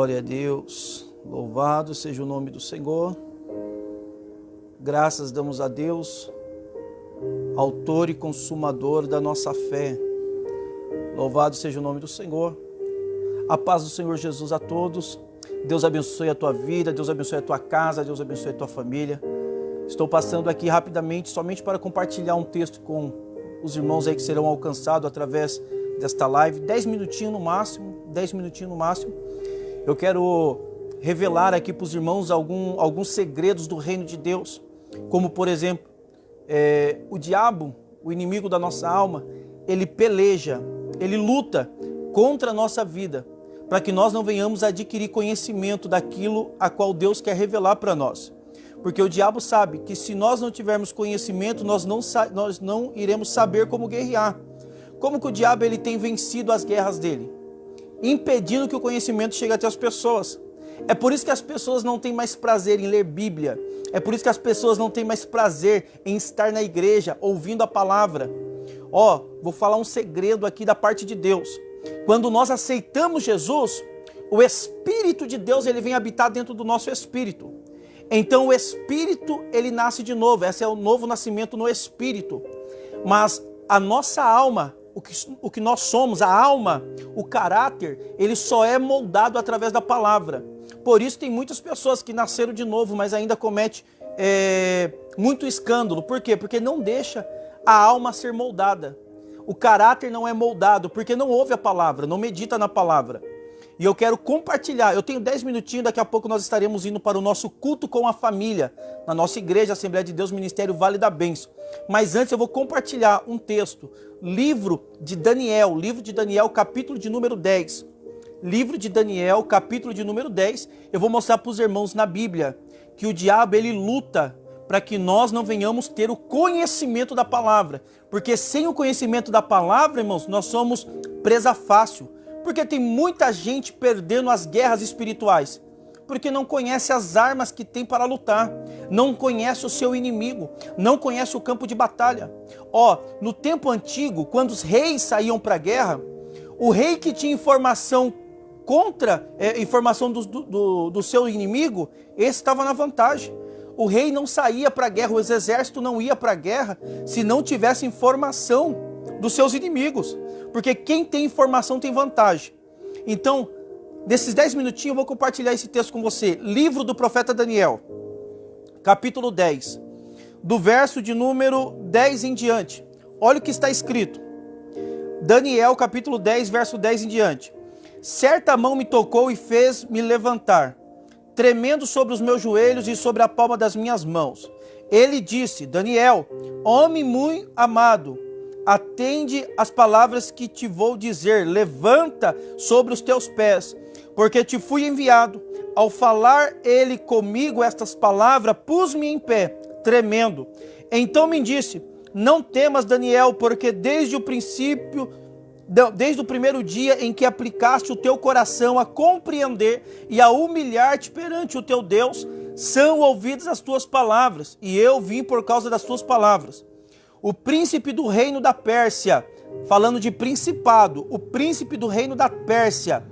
Glória a Deus, louvado seja o nome do Senhor. Graças damos a Deus, autor e consumador da nossa fé. Louvado seja o nome do Senhor. A paz do Senhor Jesus a todos. Deus abençoe a tua vida, Deus abençoe a tua casa, Deus abençoe a tua família. Estou passando aqui rapidamente, somente para compartilhar um texto com os irmãos aí que serão alcançados através desta live. 10 minutinhos no máximo, 10 minutinhos no máximo. Eu quero revelar aqui para os irmãos alguns segredos do reino de Deus. Como, por exemplo, o diabo, o inimigo da nossa alma, ele peleja, ele luta contra a nossa vida, para que nós não venhamos a adquirir conhecimento daquilo a qual Deus quer revelar para nós. Porque o diabo sabe que se nós não tivermos conhecimento, nós não iremos saber como guerrear. Como que o diabo ele tem vencido as guerras dele? Impedindo que o conhecimento chegue até as pessoas. É por isso que as pessoas não têm mais prazer em ler Bíblia. É por isso que as pessoas não têm mais prazer em estar na igreja, ouvindo a palavra. Vou falar um segredo aqui da parte de Deus. Quando nós aceitamos Jesus, o Espírito de Deus ele vem habitar dentro do nosso espírito. Então o Espírito ele nasce de novo. Esse é o novo nascimento no Espírito. Mas a nossa alma, o que nós somos, a alma, o caráter, ele só é moldado através da palavra. Por isso tem muitas pessoas que nasceram de novo, mas ainda cometem muito escândalo. Por quê? Porque não deixa a alma ser moldada. O caráter não é moldado, porque não ouve a palavra, não medita na palavra. E eu quero compartilhar, eu tenho 10 minutinhos, daqui a pouco nós estaremos indo para o nosso culto com a família, na nossa igreja, Assembleia de Deus, Ministério Vale da Bênção. Mas antes eu vou compartilhar um texto, livro de Daniel, capítulo de número 10. Livro de Daniel, capítulo de número 10, eu vou mostrar para os irmãos na Bíblia, que o diabo ele luta para que nós não venhamos ter o conhecimento da palavra. Porque sem o conhecimento da palavra, irmãos, nós somos presa fácil. Porque tem muita gente perdendo as guerras espirituais. Porque não conhece as armas que tem para lutar. Não conhece o seu inimigo. Não conhece o campo de batalha. No tempo antigo, quando os reis saíam para a guerra, o rei que tinha informação contra, informação do seu inimigo, esse estava na vantagem. O rei não saía para a guerra, o exército não ia para a guerra se não tivesse informação dos seus inimigos. Porque quem tem informação tem vantagem. Então, nesses 10 minutinhos eu vou compartilhar esse texto com você. Livro do profeta Daniel, capítulo 10, do verso de número 10 em diante. Olha o que está escrito. Daniel, capítulo 10, verso 10 em diante. Certa mão me tocou e fez-me levantar, tremendo sobre os meus joelhos e sobre a palma das minhas mãos. Ele disse: Daniel, homem muito amado, atende às palavras que te vou dizer, levanta sobre os teus pés, porque te fui enviado. Ao falar ele comigo estas palavras, pus-me em pé, tremendo. Então me disse: não temas, Daniel, porque desde o primeiro dia em que aplicaste o teu coração a compreender e a humilhar-te perante o teu Deus, são ouvidas as tuas palavras, e eu vim por causa das tuas palavras. O príncipe do reino da Pérsia, falando de principado, o príncipe do reino da Pérsia,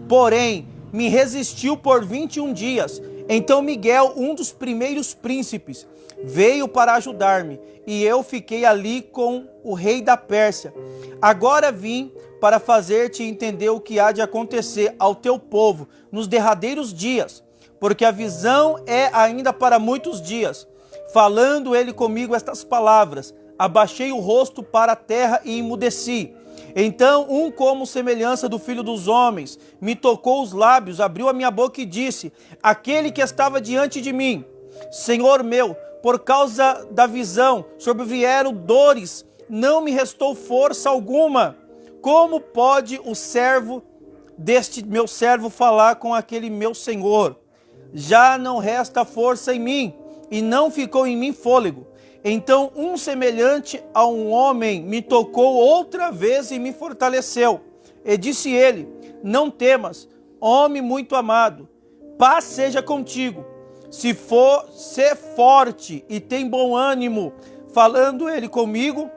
porém, me resistiu por 21 dias. Então Miguel, um dos primeiros príncipes, veio para ajudar-me, e eu fiquei ali com o rei da Pérsia. Agora vim para fazer-te entender o que há de acontecer ao teu povo nos derradeiros dias, porque a visão é ainda para muitos dias. Falando ele comigo estas palavras, abaixei o rosto para a terra e emudeci. Então como semelhança do filho dos homens, me tocou os lábios, abriu a minha boca e disse: aquele que estava diante de mim, Senhor meu, por causa da visão, sobrevieram dores, não me restou força alguma. Como pode o servo deste meu servo falar com aquele meu senhor? Já não resta força em mim, e não ficou em mim fôlego. Então semelhante a um homem me tocou outra vez e me fortaleceu. E disse ele: não temas, homem muito amado, paz seja contigo. Ser forte e tem bom ânimo. Falando ele comigo,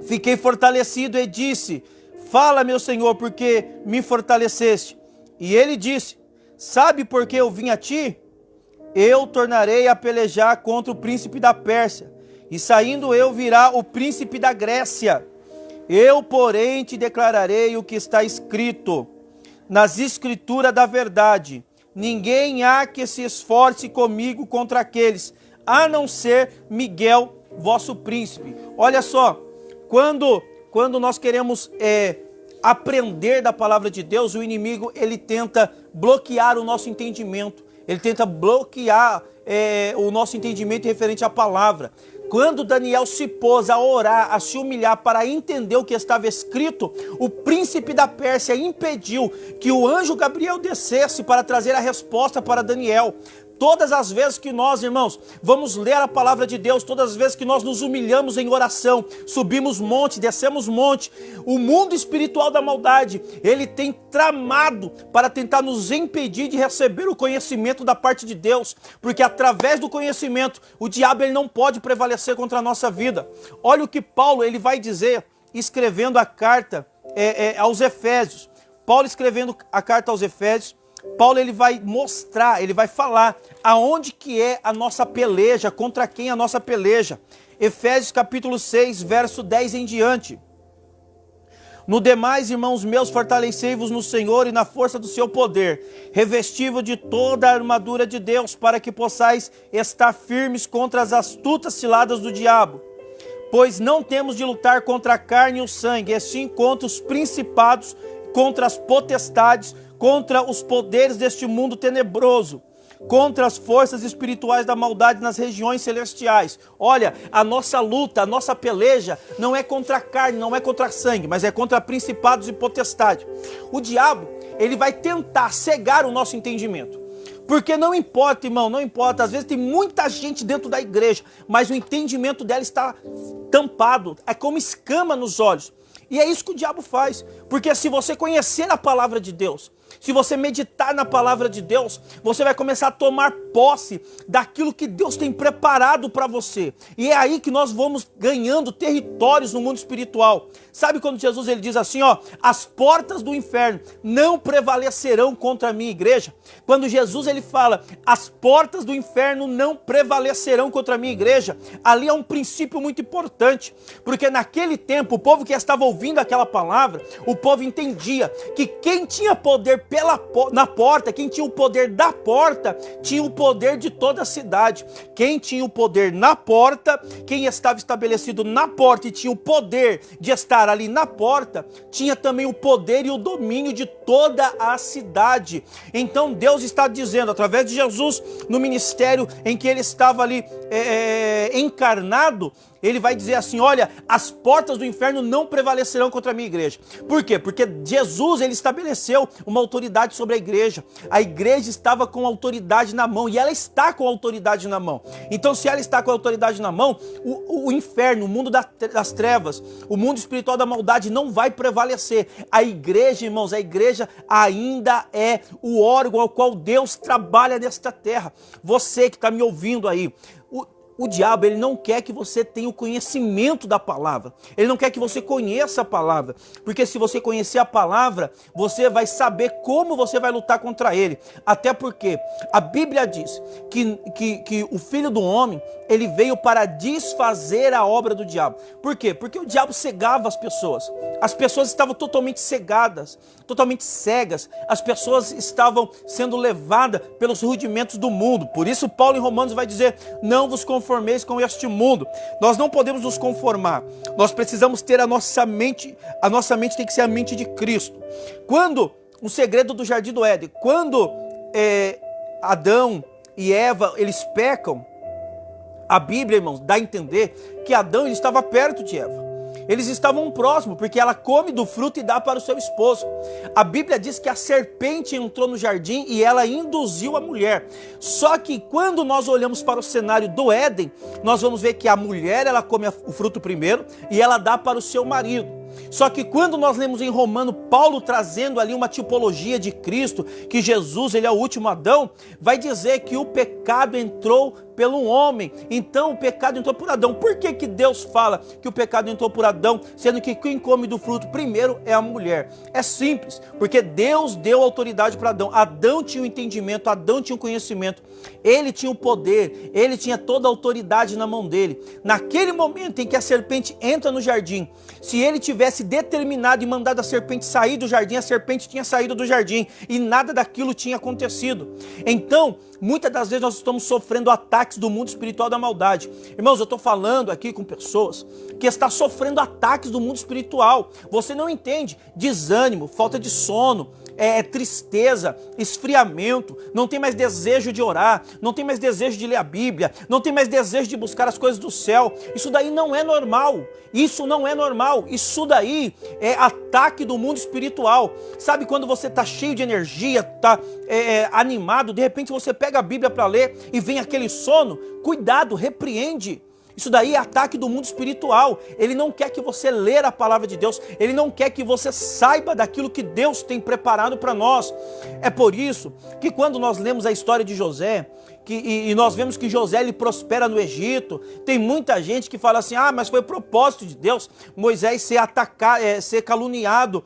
fiquei fortalecido e disse: fala, meu Senhor, porque me fortaleceste. E ele disse: sabe por que eu vim a ti? Eu tornarei a pelejar contra o príncipe da Pérsia, e saindo eu virá o príncipe da Grécia. Eu, porém, te declararei o que está escrito nas escrituras da verdade. Ninguém há que se esforce comigo contra aqueles, a não ser Miguel, vosso príncipe. Olha só, quando nós queremos aprender da palavra de Deus, o inimigo ele tenta bloquear o nosso entendimento. Ele tenta bloquear o nosso entendimento referente à palavra. Quando Daniel se pôs a orar, a se humilhar para entender o que estava escrito, o príncipe da Pérsia impediu que o anjo Gabriel descesse para trazer a resposta para Daniel. Todas as vezes que nós, irmãos, vamos ler a palavra de Deus, todas as vezes que nós nos humilhamos em oração, subimos monte, descemos monte, o mundo espiritual da maldade, ele tem tramado para tentar nos impedir de receber o conhecimento da parte de Deus, porque através do conhecimento, o diabo ele não pode prevalecer contra a nossa vida. Olha o que Paulo ele vai dizer, escrevendo a carta aos Efésios. Paulo escrevendo a carta aos Efésios, Paulo ele vai mostrar, ele vai falar aonde que é a nossa peleja, contra quem a nossa peleja. Efésios capítulo 6, verso 10 em diante. No demais, irmãos meus, fortalecei-vos no Senhor e na força do seu poder. Revesti-vos de toda a armadura de Deus, para que possais estar firmes contra as astutas ciladas do diabo. Pois não temos de lutar contra a carne e o sangue, e sim contra os principados, contra as potestades, contra os poderes deste mundo tenebroso, contra as forças espirituais da maldade nas regiões celestiais. Olha, a nossa luta, a nossa peleja não é contra a carne, não é contra sangue, mas é contra principados e potestades. O diabo, ele vai tentar cegar o nosso entendimento. Porque não importa, irmão, não importa. Às vezes tem muita gente dentro da igreja, mas o entendimento dela está tampado, é como escama nos olhos. E é isso que o diabo faz, porque se você conhecer a palavra de Deus, se você meditar na palavra de Deus, você vai começar a tomar posse daquilo que Deus tem preparado para você. E é aí que nós vamos ganhando territórios no mundo espiritual. Sabe quando Jesus ele diz assim, ó, as portas do inferno não prevalecerão contra a minha igreja? Quando Jesus ele fala, as portas do inferno não prevalecerão contra a minha igreja, ali é um princípio muito importante, porque naquele tempo o povo que estava ouvindo aquela palavra, o povo entendia que quem tinha poder na porta, quem tinha o poder da porta, tinha o poder de toda a cidade. Quem tinha o poder na porta, quem estava estabelecido na porta e tinha o poder de estar ali na porta, tinha também o poder e o domínio de toda a cidade. Então Deus está dizendo, através de Jesus, no ministério em que ele estava ali encarnado, ele vai dizer assim, olha, as portas do inferno não prevalecerão contra a minha igreja. Por quê? Porque Jesus, ele estabeleceu uma autoridade sobre a igreja. A igreja estava com autoridade na mão e ela está com autoridade na mão. Então, se ela está com autoridade na mão, o inferno, o mundo das trevas, o mundo espiritual da maldade não vai prevalecer. A igreja, irmãos, a igreja ainda é o órgão ao qual Deus trabalha nesta terra. Você que está me ouvindo aí, o diabo, ele não quer que você tenha o conhecimento da palavra. Ele não quer que você conheça a palavra. Porque se você conhecer a palavra, você vai saber como você vai lutar contra ele. Até porque a Bíblia diz que o Filho do Homem, ele veio para desfazer a obra do diabo. Por quê? Porque o diabo cegava as pessoas. As pessoas estavam totalmente cegadas, totalmente cegas. As pessoas estavam sendo levadas pelos rudimentos do mundo. Por isso Paulo em Romanos vai dizer, não vos conformeis com este mundo. Nós não podemos nos conformar. Nós precisamos ter a nossa mente tem que ser a mente de Cristo. Quando, o segredo do Jardim do Éden, quando Adão e Eva, eles pecam, a Bíblia, irmãos, dá a entender que Adão ele estava perto de Eva. Eles estavam próximos, porque ela come do fruto e dá para o seu esposo. A Bíblia diz que a serpente entrou no jardim e ela induziu a mulher. Só que quando nós olhamos para o cenário do Éden, nós vamos ver que a mulher ela come o fruto primeiro e ela dá para o seu marido. Só que quando nós lemos em Romano, Paulo trazendo ali uma tipologia de Cristo, que Jesus ele é o último Adão, vai dizer que o pecado entrou pelo homem. Então o pecado entrou por Adão. Por que que Deus fala que o pecado entrou por Adão, sendo que quem come do fruto primeiro é a mulher? É simples, porque Deus deu autoridade para Adão. Adão tinha o entendimento, Adão tinha o conhecimento, ele tinha o poder, ele tinha toda a autoridade na mão dele. Naquele momento em que a serpente entra no jardim, se ele tivesse determinado e mandado a serpente sair do jardim, a serpente tinha saído do jardim e nada daquilo tinha acontecido. Então, muitas das vezes nós estamos sofrendo ataques do mundo espiritual da maldade. Irmãos, eu estou falando aqui com pessoas que estão sofrendo ataques do mundo espiritual. Você não entende? Desânimo, falta de sono, tristeza, esfriamento, não tem mais desejo de orar, não tem mais desejo de ler a Bíblia, não tem mais desejo de buscar as coisas do céu. Isso daí não é normal. Isso não é normal. Isso daí é ataque do mundo espiritual. Sabe quando você está cheio de energia, está animado, de repente você pega a Bíblia para ler e vem aquele sono? Cuidado, repreende. Isso daí é ataque do mundo espiritual. Ele não quer que você leia a palavra de Deus. Ele não quer que você saiba daquilo que Deus tem preparado para nós. É por isso que quando nós lemos a história de José, e nós vemos que José ele prospera no Egito, tem muita gente que fala assim, mas foi propósito de Deus Moisés ser atacado, ser caluniado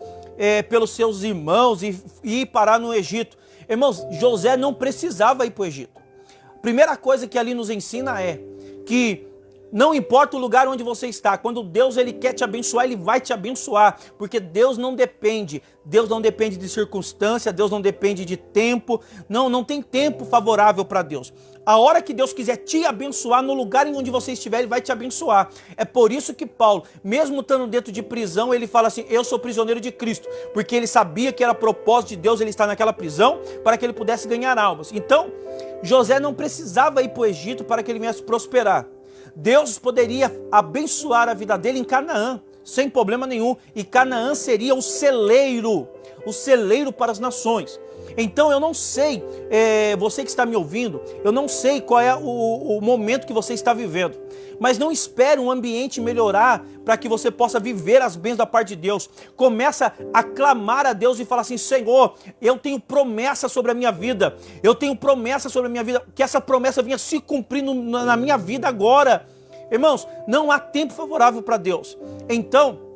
pelos seus irmãos e ir parar no Egito. Irmãos, José não precisava ir para o Egito. A primeira coisa que ali nos ensina é que não importa o lugar onde você está, quando Deus ele quer te abençoar, ele vai te abençoar, porque Deus não depende de circunstância, Deus não depende de tempo, não tem tempo favorável para Deus. A hora que Deus quiser te abençoar, no lugar em onde você estiver, ele vai te abençoar. É por isso que Paulo, mesmo estando dentro de prisão, ele fala assim, eu sou prisioneiro de Cristo, porque ele sabia que era propósito de Deus ele estar naquela prisão, para que ele pudesse ganhar almas. Então, José não precisava ir para o Egito para que ele viesse prosperar. Deus poderia abençoar a vida dele em Canaã, sem problema nenhum. E Canaã seria o celeiro para as nações. Então eu não sei, você que está me ouvindo, eu não sei qual é o momento que você está vivendo. Mas não espere um ambiente melhorar para que você possa viver as bênçãos da parte de Deus. Começa a clamar a Deus e falar assim, Senhor, eu tenho promessa sobre a minha vida. Eu tenho promessa sobre a minha vida. Que essa promessa venha se cumprir na minha vida agora. Irmãos, não há tempo favorável para Deus. Então,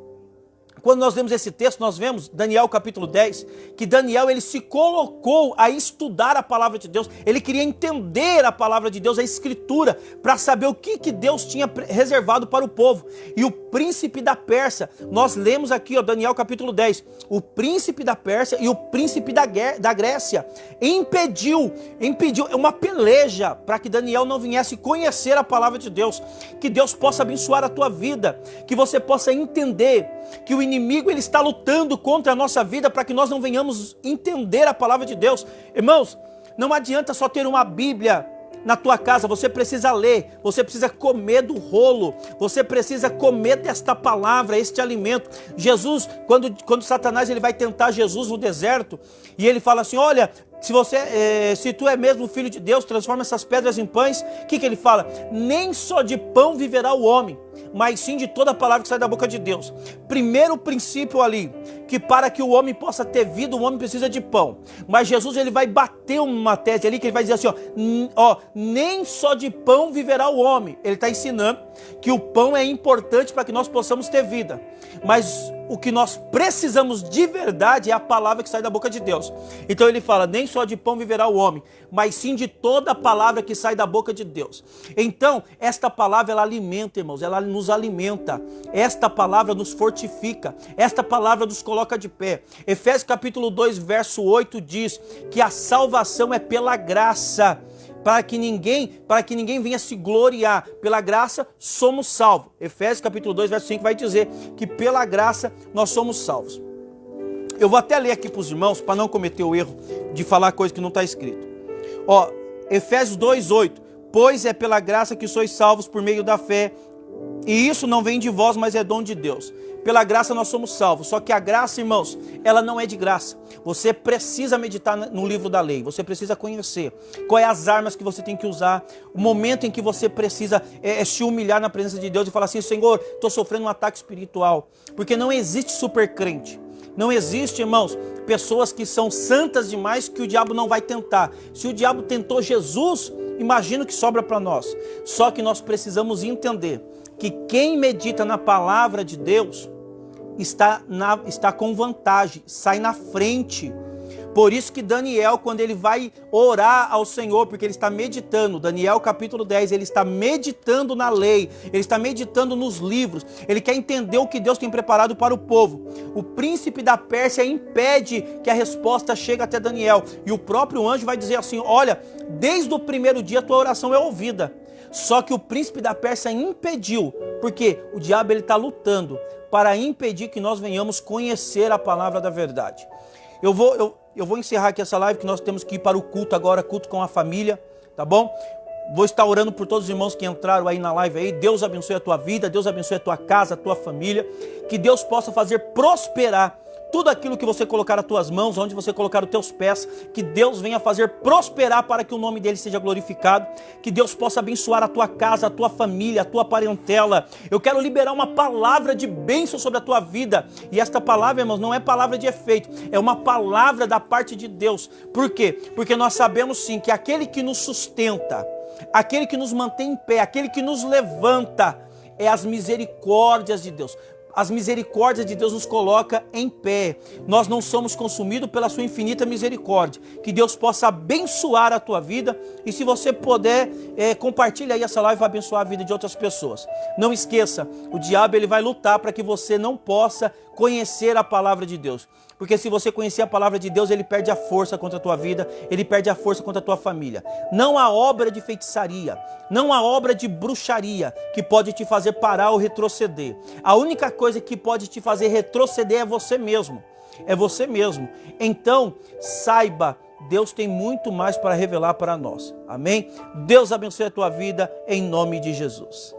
quando nós lemos esse texto, nós vemos Daniel capítulo 10, que Daniel ele se colocou a estudar a palavra de Deus, ele queria entender a palavra de Deus, a escritura, para saber o que Deus tinha reservado para o povo. E o príncipe da Pérsia, nós lemos aqui, Daniel capítulo 10, o príncipe da Pérsia e o príncipe da Grécia impediu uma peleja para que Daniel não viesse conhecer a palavra de Deus. Que Deus possa abençoar a tua vida, que você possa entender que o inimigo ele está lutando contra a nossa vida para que nós não venhamos entender a palavra de Deus. Irmãos, não adianta só ter uma Bíblia na tua casa, você precisa ler, você precisa comer do rolo, você precisa comer desta palavra, este alimento. Jesus, quando Satanás ele vai tentar Jesus no deserto, e ele fala assim, olha, se tu é mesmo filho de Deus, transforma essas pedras em pães. O que ele fala? Nem só de pão viverá o homem, mas sim de toda a palavra que sai da boca de Deus. Primeiro princípio ali, que para que o homem possa ter vida, o homem precisa de pão. Mas Jesus ele vai bater uma tese ali, que ele vai dizer assim, nem só de pão viverá o homem. Ele está ensinando que o pão é importante para que nós possamos ter vida. Mas o que nós precisamos de verdade é a palavra que sai da boca de Deus. Então ele fala, nem só de pão viverá o homem, mas sim de toda a palavra que sai da boca de Deus. Então, esta palavra, ela alimenta, irmãos, ela nos alimenta. Esta palavra nos fortifica. Esta palavra nos coloca de pé. Efésios capítulo 2, verso 8 diz que a salvação é pela graça, para que ninguém venha se gloriar. Pela graça somos salvos. Efésios capítulo 2, verso 5 vai dizer que pela graça nós somos salvos. Eu vou até ler aqui para os irmãos, para não cometer o erro de falar coisa que não está escrito. Efésios 2, 8. Pois é pela graça que sois salvos por meio da fé, e isso não vem de vós, mas é dom de Deus. Pela graça nós somos salvos. Só que a graça, irmãos, ela não é de graça. Você precisa meditar no livro da lei. Você precisa conhecer quais as armas que você tem que usar. O momento em que você precisa se humilhar na presença de Deus e falar assim, Senhor, estou sofrendo um ataque espiritual. Porque não existe super crente. Não existe, irmãos, pessoas que são santas demais que o diabo não vai tentar. Se o diabo tentou Jesus, Imagina o que sobra para nós. Só que nós precisamos entender que quem medita na palavra de Deus está com vantagem, sai na frente. Por isso que Daniel, quando ele vai orar ao Senhor, porque ele está meditando, Daniel capítulo 10, ele está meditando na lei, ele está meditando nos livros, ele quer entender o que Deus tem preparado para o povo. O príncipe da Pérsia impede que a resposta chegue até Daniel, e o próprio anjo vai dizer assim: olha, desde o primeiro dia a tua oração é ouvida. Só que o príncipe da Pérsia impediu, porque o diabo ele está lutando para impedir que nós venhamos conhecer a palavra da verdade. Eu vou encerrar aqui essa live, que nós temos que ir para o culto agora, culto com a família, tá bom? Vou estar orando por todos os irmãos que entraram aí na live aí. Deus abençoe a tua vida, Deus abençoe a tua casa, a tua família. Que Deus possa fazer prosperar tudo aquilo que você colocar as tuas mãos, onde você colocar os teus pés, que Deus venha fazer prosperar para que o nome dele seja glorificado, que Deus possa abençoar a tua casa, a tua família, a tua parentela. Eu quero liberar uma palavra de bênção sobre a tua vida, e esta palavra, irmãos, não é palavra de efeito, é uma palavra da parte de Deus. Por quê? Porque nós sabemos sim que aquele que nos sustenta, aquele que nos mantém em pé, aquele que nos levanta, é as misericórdias de Deus. As misericórdias de Deus nos coloca em pé. Nós não somos consumidos pela sua infinita misericórdia. Que Deus possa abençoar a tua vida. E se você puder, compartilha aí essa live para abençoar a vida de outras pessoas. Não esqueça, o diabo ele vai lutar para que você não possa conhecer a palavra de Deus. Porque se você conhecer a palavra de Deus, ele perde a força contra a tua vida, ele perde a força contra a tua família. Não há obra de feitiçaria, não há obra de bruxaria que pode te fazer parar ou retroceder. A única coisa que pode te fazer retroceder é você mesmo. É você mesmo. Então, saiba, Deus tem muito mais para revelar para nós. Amém? Deus abençoe a tua vida em nome de Jesus.